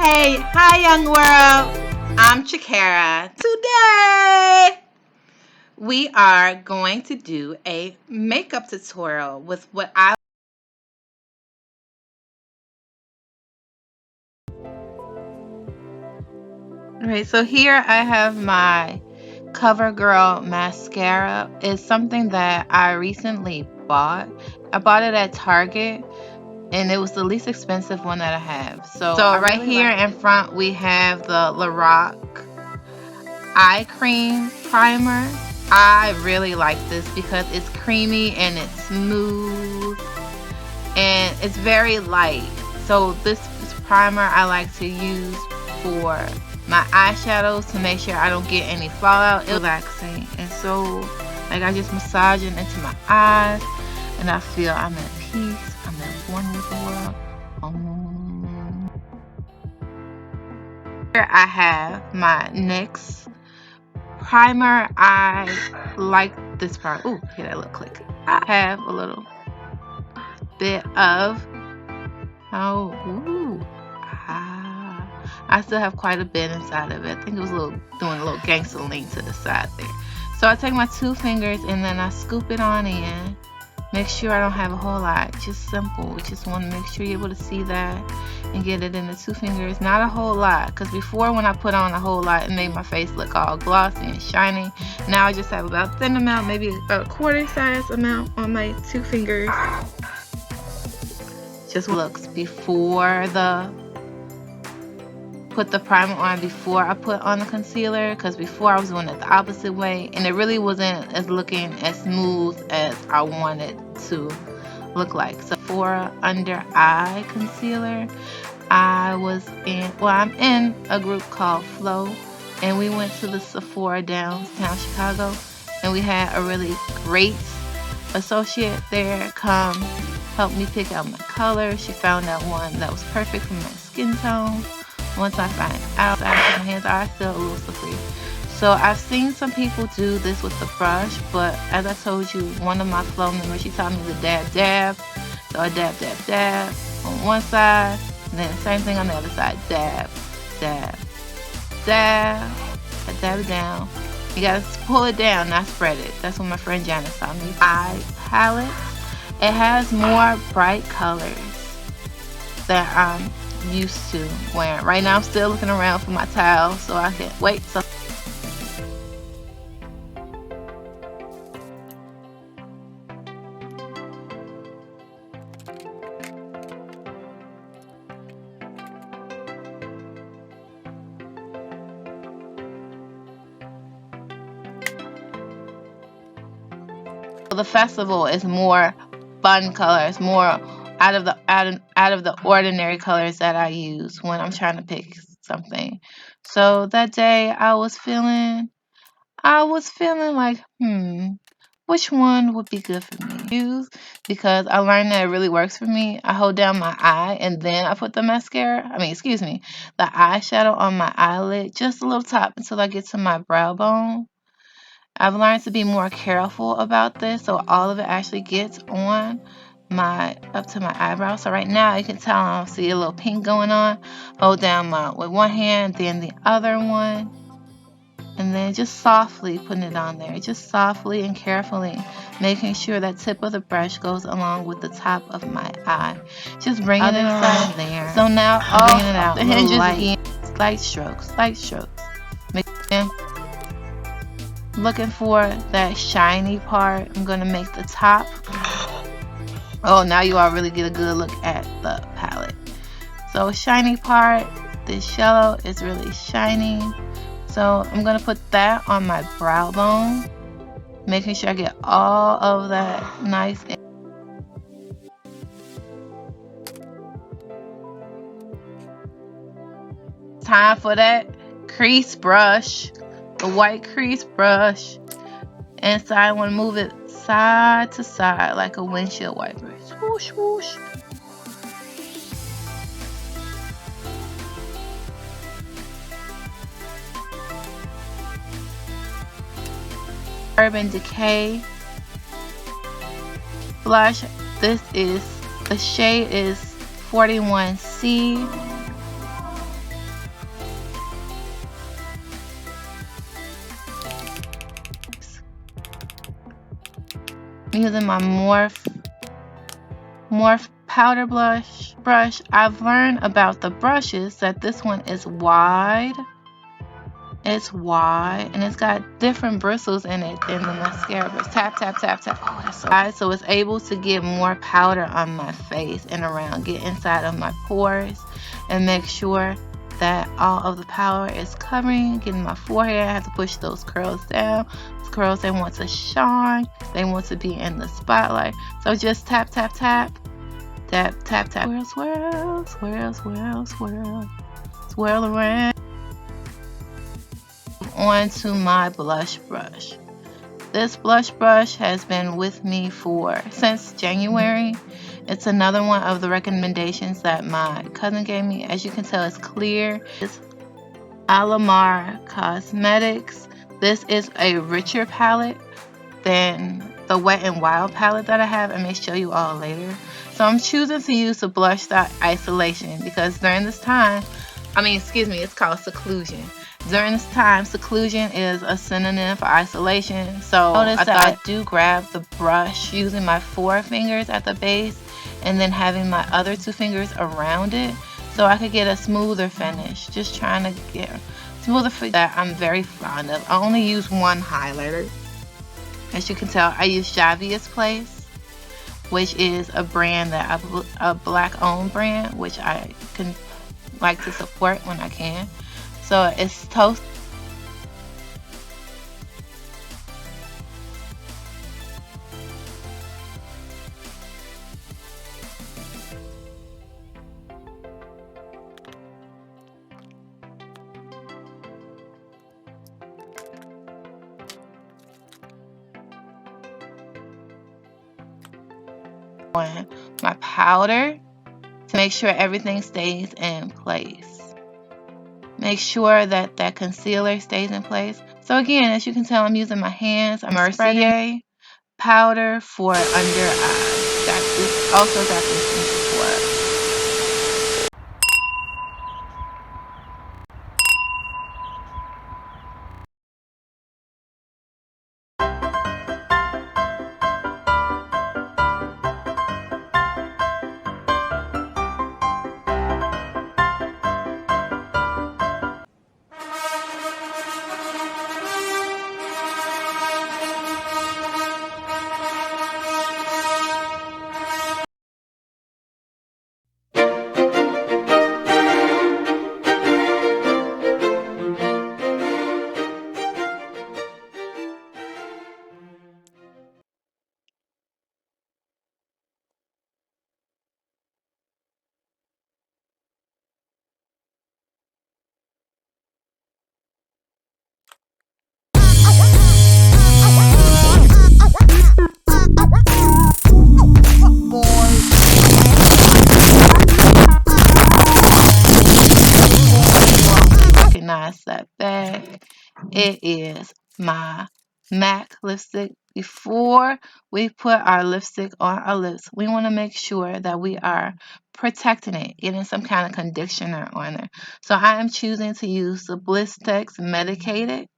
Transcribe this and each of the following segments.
Hey, hi young world. I'm Chikara. Today we are going to do a makeup tutorial with what I Alright, so here I have my CoverGirl mascara. It's something that I recently bought. I bought it at Target and it was the least expensive one that I have. So right really here in front we have the Lorac eye cream primer. I really like this because it's creamy and it's smooth and it's very light. So this primer I like to use for my eyeshadows to make sure I don't get any fallout. It's relaxing and so like I just massage it into my eyes and I feel I'm at peace. I'm at one with the world. Here I have my NYX primer. I like this part. Ooh, hear that little click. I have a little bit of I still have quite a bit inside of it. I think it was doing a little gangster lean to the side there. So I take my 2 fingers and then I scoop it on in. Make sure I don't have a whole lot. Just simple. Just want to make sure you're able to see that and get it in the 2 fingers. Not a whole lot, because before when I put on a whole lot, it made my face look all glossy and shiny. Now I just have about a thin amount, maybe about a quarter size amount on my 2 fingers. Just looks before put the primer on before I put on the concealer, because before I was doing it the opposite way and it really wasn't looking as smooth as I wanted to look like. So for under eye concealer, I'm in a group called Flow and we went to the Sephora downtown Chicago and we had a really great associate there come help me pick out my color. She found out one that was perfect for my skin tone. Once I find out after my hands are still a little slippery. So I've seen some people do this with the brush, but as I told you, one of my Flow members, she taught me the dab. So I dab on one side, and then same thing on the other side. Dab. I dab it down. You gotta pull it down, not spread it. That's what my friend Janice taught me. Eye palette. It has more bright colors that I'm used to wearing. Right now I'm still looking around for my towel so I can wait. So the festival is more fun colors, more out of the ordinary colors that I use when I'm trying to pick something. So that day I was feeling like, which one would be good for me to use? Because I learned that it really works for me. I hold down my eye and then I put the the eyeshadow on my eyelid, just a little top until I get to my brow bone. I've learned to be more careful about this so all of it actually gets on up to my eyebrow. So right now you can tell I see a little pink going on. Hold down with one hand, then the other one, and then just softly putting it on there, just softly and carefully making sure that tip of the brush goes along with the top of my eye. Just bringing it inside there. So now I'm bringing it out the hinges again. Light strokes. Looking for that shiny part. I'm going to make the top. Oh, now you all really get a good look at the palette. So shiny part, this yellow is really shiny. So I'm going to put that on my brow bone, making sure I get all of that nice. Time for that crease brush, the white crease brush. And so I want to move it side to side like a windshield wiper. Swoosh, swoosh. Urban Decay blush. The shade is 41C. I'm using my Morph powder brush. I've learned about the brushes that this one is wide. It's wide and it's got different bristles in it than the mascara brush. Tap, tap, tap, tap. Oh, that's so wide. So it's able to get more powder on my face and around, get inside of my pores and make sure that all of the powder is covering, getting my forehead. I have to push those curls down. Those curls, they want to shine. They want to be in the spotlight. So just tap, tap, tap. Tap, tap, tap. Swirl, swirl, swirl, swirl, swirl. Swirl around. Onto my blush brush. This blush brush has been with me since January. It's another one of the recommendations that my cousin gave me. As you can tell, it's clear. It's Alamar Cosmetics. This is a richer palette than the Wet n Wild palette that I have. I may show you all later. So I'm choosing to use the blush dot isolation because during this time, it's called seclusion. During this time, seclusion is a synonym for isolation. So notice that I do grab the brush using my 4 fingers at the base and then having my other 2 fingers around it so I could get a smoother finish. Just trying to get a smoother finish that I'm very fond of. I only use one highlighter. As you can tell, I use Javia's Place, which is a brand that a black owned brand, which I can like to support when I can. So it's toast. My powder to make sure everything stays in place. Make sure that that concealer stays in place. So again, as you can tell, I'm using my hands. I'm Mercier powder for under eyes. This also got this in support. That bag. It is my MAC lipstick. Before we put our lipstick on our lips, we want to make sure that we are protecting it, getting some kind of conditioner on there. So I am choosing to use the Blistex medicated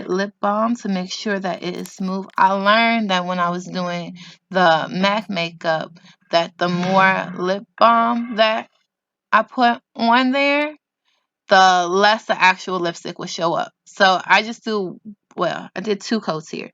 lip balm to make sure that it is smooth. I learned that when I was doing the MAC makeup that the more lip balm that I put on there, the less the actual lipstick will show up. So I just I did 2 coats here.